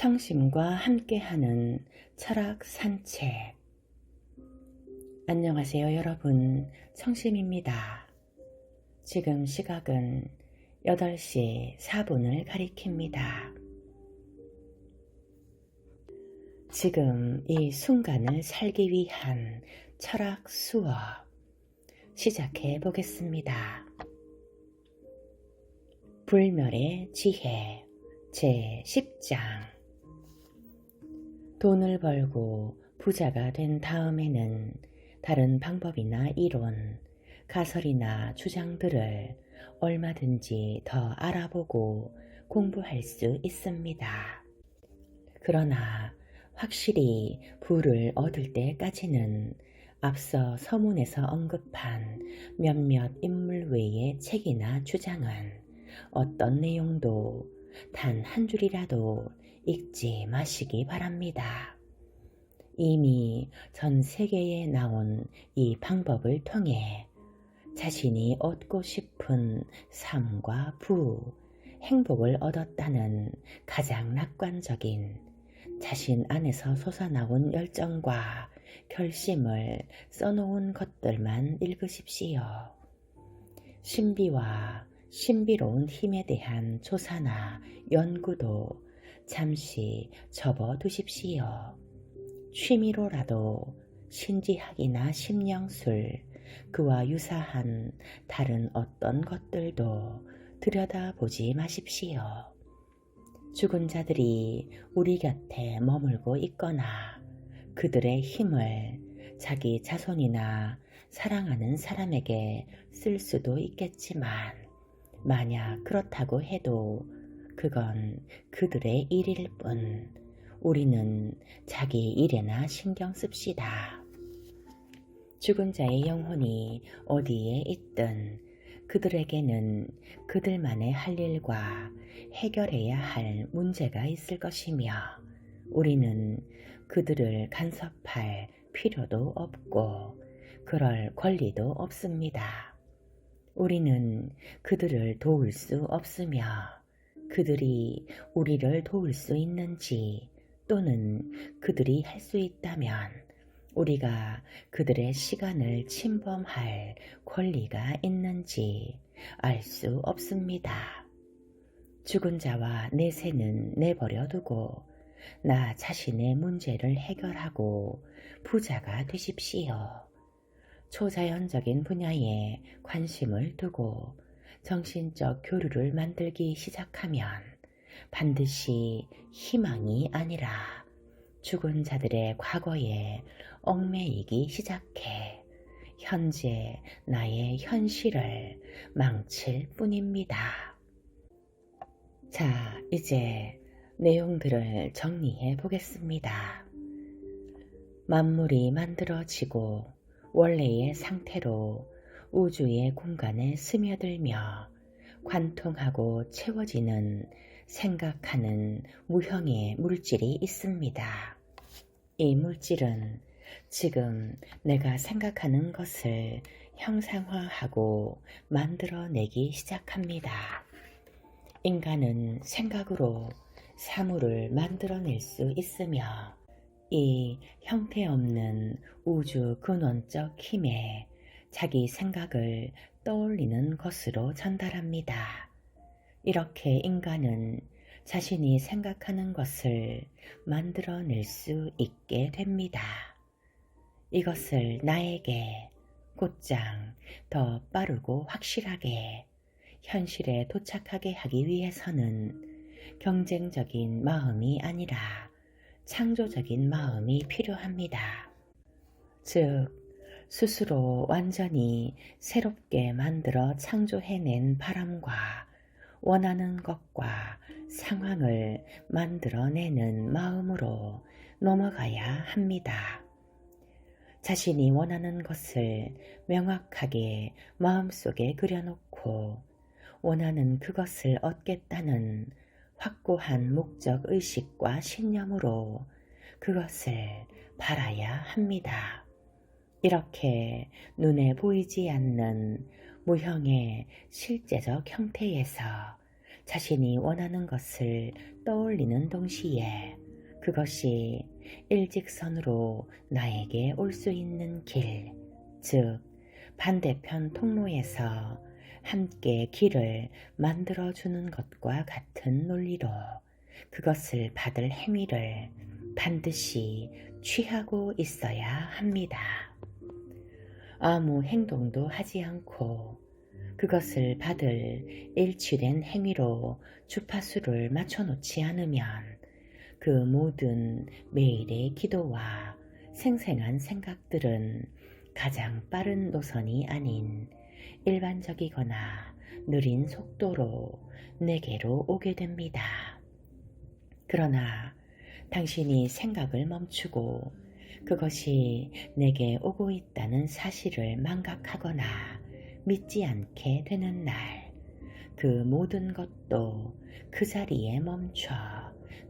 성심과 함께하는 철학 산책. 안녕하세요 여러분, 성심입니다. 지금 시각은 8시 4분을 가리킵니다. 지금 이 순간을 살기 위한 철학 수업 시작해 보겠습니다. 불멸의 지혜 제10장. 돈을 벌고 부자가 된 다음에는 다른 방법이나 이론, 가설이나 주장들을 얼마든지 더 알아보고 공부할 수 있습니다. 그러나 확실히 부를 얻을 때까지는 앞서 서문에서 언급한 몇몇 인물 외의 책이나 주장은 어떤 내용도 단 한 줄이라도 읽지 마시기 바랍니다. 이미 전 세계에 나온 이 방법을 통해 자신이 얻고 싶은 삶과 부, 행복을 얻었다는 가장 낙관적인 자신 안에서 솟아나온 열정과 결심을 써놓은 것들만 읽으십시오. 신비와 신비로운 힘에 대한 조사나 연구도 잠시 접어두십시오. 취미로라도 신지학이나 심령술, 그와 유사한 다른 어떤 것들도 들여다보지 마십시오. 죽은 자들이 우리 곁에 머물고 있거나 그들의 힘을 자기 자손이나 사랑하는 사람에게 쓸 수도 있겠지만, 만약 그렇다고 해도 그건 그들의 일일 뿐, 우리는 자기 일에나 신경 씁시다. 죽은 자의 영혼이 어디에 있든 그들에게는 그들만의 할 일과 해결해야 할 문제가 있을 것이며, 우리는 그들을 간섭할 필요도 없고 그럴 권리도 없습니다. 우리는 그들을 도울 수 없으며, 그들이 우리를 도울 수 있는지 또는 그들이 할 수 있다면 우리가 그들의 시간을 침범할 권리가 있는지 알 수 없습니다. 죽은 자와 내세는 내버려 두고 나 자신의 문제를 해결하고 부자가 되십시오. 초자연적인 분야에 관심을 두고 정신적 교류를 만들기 시작하면 반드시 희망이 아니라 죽은 자들의 과거에 얽매이기 시작해 현재 나의 현실을 망칠 뿐입니다. 자, 이제 내용들을 정리해 보겠습니다. 만물이 만들어지고 원래의 상태로 우주의 공간에 스며들며 관통하고 채워지는 생각하는 무형의 물질이 있습니다. 이 물질은 지금 내가 생각하는 것을 형상화하고 만들어내기 시작합니다. 인간은 생각으로 사물을 만들어낼 수 있으며, 이 형태없는 우주 근원적 힘에 자기 생각을 떠올리는 것으로 전달합니다. 이렇게 인간은 자신이 생각하는 것을 만들어낼 수 있게 됩니다. 이것을 나에게 곧장 더 빠르고 확실하게 현실에 도착하게 하기 위해서는 경쟁적인 마음이 아니라 창조적인 마음이 필요합니다. 즉, 스스로 완전히 새롭게 만들어 창조해낸 바람과 원하는 것과 상황을 만들어내는 마음으로 넘어가야 합니다. 자신이 원하는 것을 명확하게 마음속에 그려놓고 원하는 그것을 얻겠다는 확고한 목적 의식과 신념으로 그것을 바라야 합니다. 이렇게 눈에 보이지 않는 무형의 실제적 형태에서 자신이 원하는 것을 떠올리는 동시에 그것이 일직선으로 나에게 올 수 있는 길, 즉 반대편 통로에서 함께 길을 만들어주는 것과 같은 논리로 그것을 받을 행위를 반드시 취하고 있어야 합니다. 아무 행동도 하지 않고 그것을 받을 일치된 행위로 주파수를 맞춰놓지 않으면 그 모든 매일의 기도와 생생한 생각들은 가장 빠른 노선이 아닌 일반적이거나 느린 속도로 내게로 오게 됩니다. 그러나 당신이 생각을 멈추고 그것이 내게 오고 있다는 사실을 망각하거나 믿지 않게 되는 날, 그 모든 것도 그 자리에 멈춰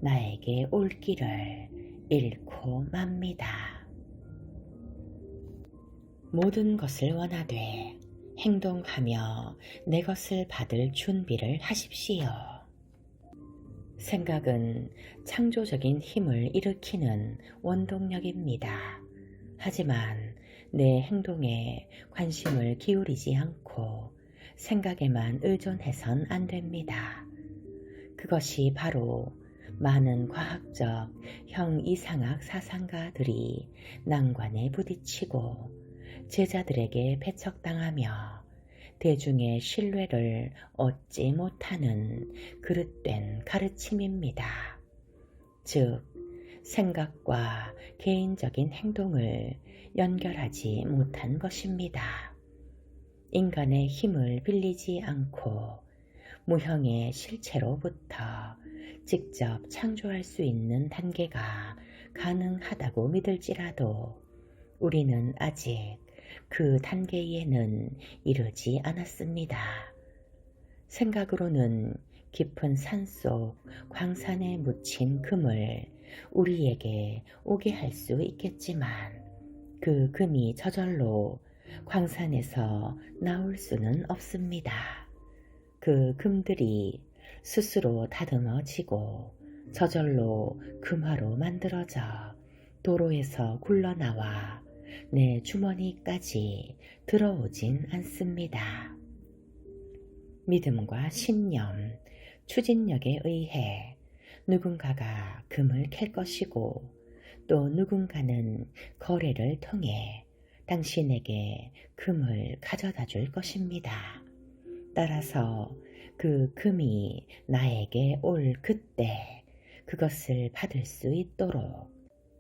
나에게 올 길을 잃고 맙니다. 모든 것을 원하되 행동하며 내 것을 받을 준비를 하십시오. 생각은 창조적인 힘을 일으키는 원동력입니다. 하지만 내 행동에 관심을 기울이지 않고 생각에만 의존해선 안 됩니다. 그것이 바로 많은 과학적 형이상학 사상가들이 난관에 부딪히고 제자들에게 배척당하며 대중의 신뢰를 얻지 못하는 그릇된 가르침입니다. 즉, 생각과 개인적인 행동을 연결하지 못한 것입니다. 인간의 힘을 빌리지 않고 무형의 실체로부터 직접 창조할 수 있는 단계가 가능하다고 믿을지라도 우리는 아직 그 단계에는 이르지 않았습니다. 생각으로는 깊은 산속 광산에 묻힌 금을 우리에게 오게 할 수 있겠지만 그 금이 저절로 광산에서 나올 수는 없습니다. 그 금들이 스스로 다듬어지고 저절로 금화로 만들어져 도로에서 굴러나와 내 주머니까지 들어오진 않습니다. 믿음과 신념, 추진력에 의해 누군가가 금을 캘 것이고 또 누군가는 거래를 통해 당신에게 금을 가져다 줄 것입니다. 따라서 그 금이 나에게 올 그때 그것을 받을 수 있도록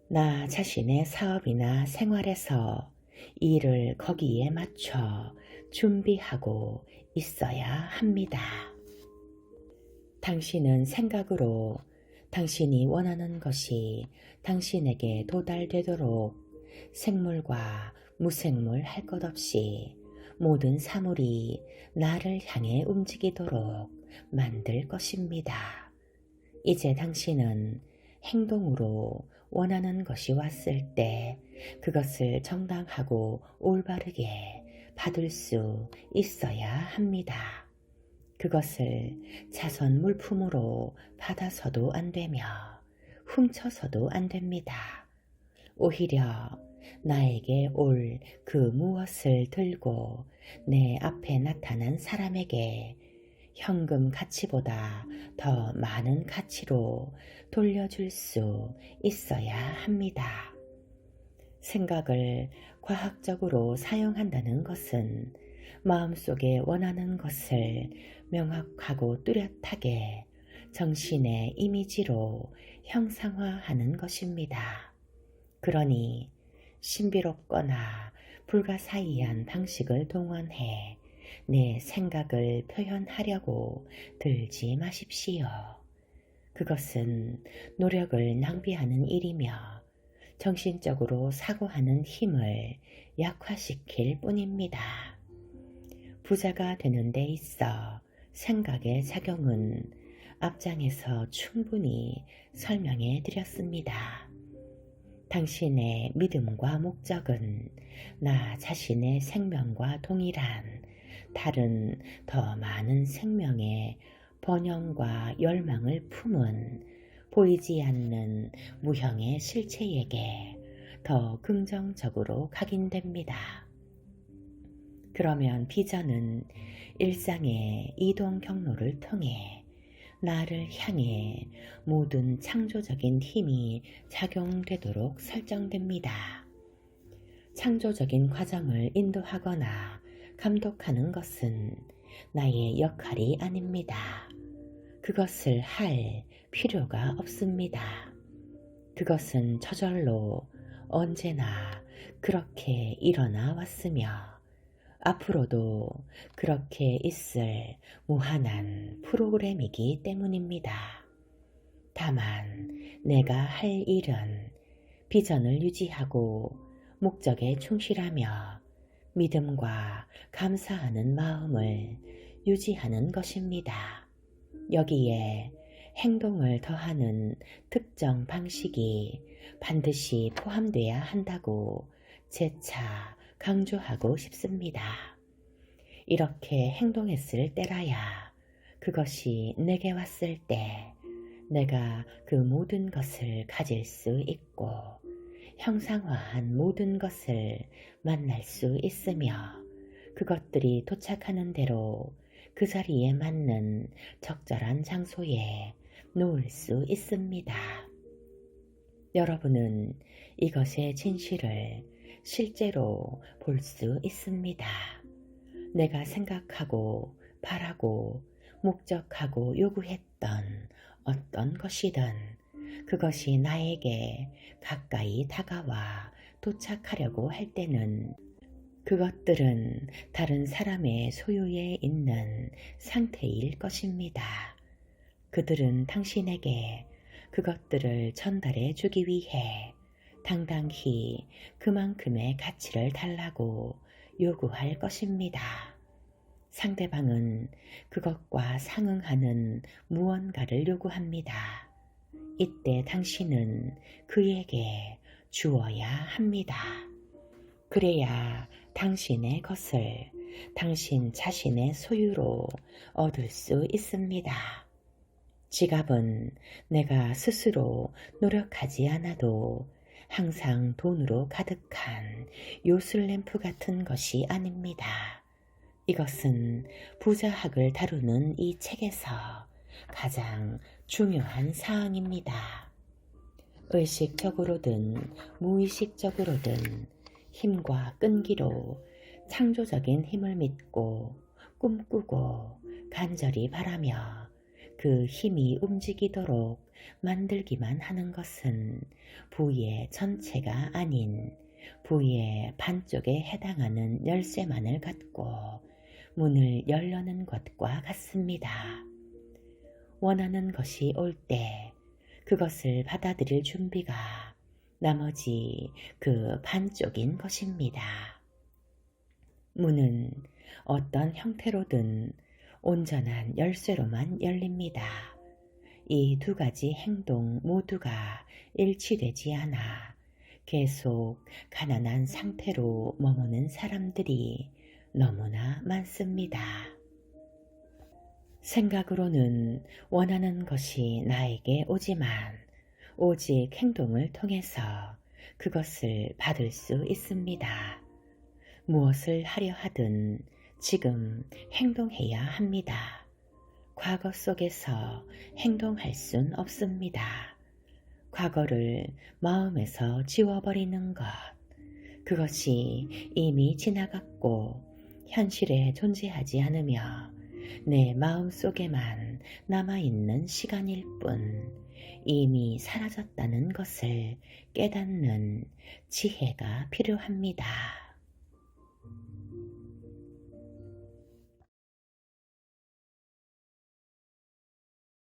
나 자신의 사업이나 생활에서 일을 거기에 맞춰 준비하고 있어야 합니다. 당신은 생각으로 당신이 원하는 것이 당신에게 도달되도록 생물과 무생물 할 것 없이 모든 사물이 나를 향해 움직이도록 만들 것입니다. 이제 당신은 행동으로 원하는 것이 왔을 때 그것을 정당하고 올바르게 받을 수 있어야 합니다. 그것을 자선 물품으로 받아서도 안 되며 훔쳐서도 안 됩니다. 오히려 나에게 올 그 무엇을 들고 내 앞에 나타난 사람에게 현금 가치보다 더 많은 가치로 돌려줄 수 있어야 합니다. 생각을 과학적으로 사용한다는 것은 마음속에 원하는 것을 명확하고 뚜렷하게 정신의 이미지로 형상화하는 것입니다. 그러니 신비롭거나 불가사의한 방식을 동원해 내 생각을 표현하려고 들지 마십시오. 그것은 노력을 낭비하는 일이며 정신적으로 사고하는 힘을 약화시킬 뿐입니다. 부자가 되는 데 있어 생각의 작용은 앞장에서 충분히 설명해 드렸습니다. 당신의 믿음과 목적은 나 자신의 생명과 동일한 다른 더 많은 생명의 번영과 열망을 품은 보이지 않는 무형의 실체에게 더 긍정적으로 각인됩니다. 그러면 비전은 일상의 이동 경로를 통해 나를 향해 모든 창조적인 힘이 작용되도록 설정됩니다. 창조적인 과정을 인도하거나 감독하는 것은 나의 역할이 아닙니다. 그것을 할 필요가 없습니다. 그것은 저절로 언제나 그렇게 일어나 왔으며 앞으로도 그렇게 있을 무한한 프로그램이기 때문입니다. 다만 내가 할 일은 비전을 유지하고 목적에 충실하며 믿음과 감사하는 마음을 유지하는 것입니다. 여기에 행동을 더하는 특정 방식이 반드시 포함돼야 한다고 재차 강조하고 싶습니다. 이렇게 행동했을 때라야 그것이 내게 왔을 때 내가 그 모든 것을 가질 수 있고 형상화한 모든 것을 만날 수 있으며 그것들이 도착하는 대로 그 자리에 맞는 적절한 장소에 놓을 수 있습니다. 여러분은 이것의 진실을 실제로 볼 수 있습니다. 내가 생각하고 바라고 목적하고 요구했던 어떤 것이든 그것이 나에게 가까이 다가와 도착하려고 할 때는 그것들은 다른 사람의 소유에 있는 상태일 것입니다. 그들은 당신에게 그것들을 전달해 주기 위해 당당히 그만큼의 가치를 달라고 요구할 것입니다. 상대방은 그것과 상응하는 무언가를 요구합니다. 이때 당신은 그에게 주어야 합니다. 그래야 당신의 것을 당신 자신의 소유로 얻을 수 있습니다. 지갑은 내가 스스로 노력하지 않아도 항상 돈으로 가득한 요술램프 같은 것이 아닙니다. 이것은 부자학을 다루는 이 책에서 가장 중요한 사항입니다. 의식적으로든 무의식적으로든 힘과 끈기로 창조적인 힘을 믿고 꿈꾸고 간절히 바라며 그 힘이 움직이도록 만들기만 하는 것은 부의 전체가 아닌 부의 반쪽에 해당하는 열쇠만을 갖고 문을 열려는 것과 같습니다. 원하는 것이 올 때 그것을 받아들일 준비가 나머지 그 반쪽인 것입니다. 문은 어떤 형태로든 온전한 열쇠로만 열립니다. 이 두 가지 행동 모두가 일치되지 않아 계속 가난한 상태로 머무는 사람들이 너무나 많습니다. 생각으로는 원하는 것이 나에게 오지만 오직 행동을 통해서 그것을 받을 수 있습니다. 무엇을 하려 하든 지금 행동해야 합니다. 과거 속에서 행동할 순 없습니다. 과거를 마음에서 지워버리는 것, 그것이 이미 지나갔고 현실에 존재하지 않으며 내 마음속에만 남아있는 시간일 뿐 이미 사라졌다는 것을 깨닫는 지혜가 필요합니다.